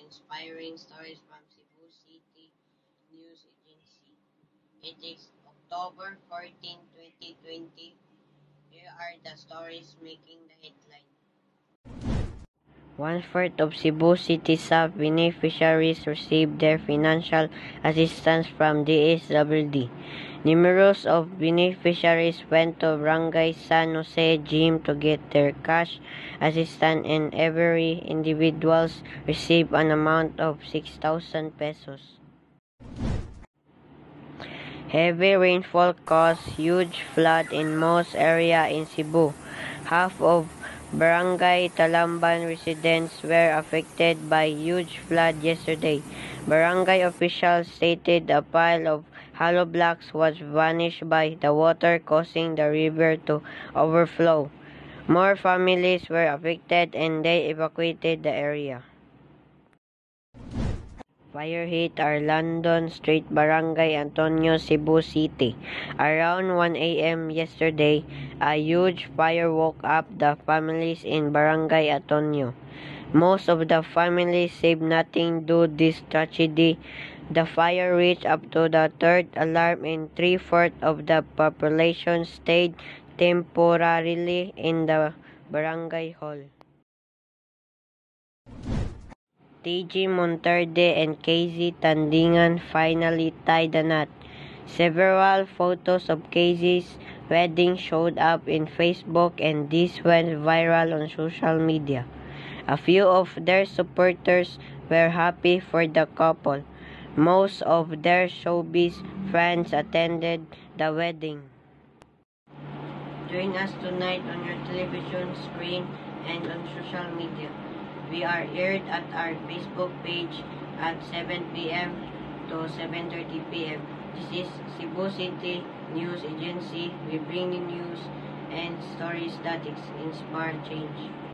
inspiring stories from Cebu City News Agency. It is October 14, 2020. Here are the stories making the headline. One-fourth of Cebu City South beneficiaries received their financial assistance from DSWD. Numerous of beneficiaries went to Barangay San Jose Gym to get their cash assistance, and every individuals received an amount of 6,000 pesos. Heavy rainfall caused huge flood in most areas in Cebu. Half of Barangay Talamban residents were affected by huge flood yesterday. Barangay officials stated a pile of hollow blocks was vanished by the water, causing the river to overflow. More families were affected and they evacuated the area. Fire hit our London Street, Barangay Antonio, Cebu City. Around 1 a.m. yesterday, a huge fire woke up the families in Barangay Antonio. Most of the families saved nothing due to this tragedy. The fire reached up to the third alarm and 3/4 of the population stayed temporarily in the barangay hall. TG Monterde and KZ Tandingan finally tied the knot. Several photos of KZ's wedding showed up in Facebook, and this went viral on social media. A few of their supporters were happy for the couple. Most of their showbiz friends attended the wedding. Join us tonight on your television screen and on social media. We are aired at our Facebook page at 7 p.m. to 7:30 p.m. This is Cebu City News Agency. We bring you news and stories that inspire change.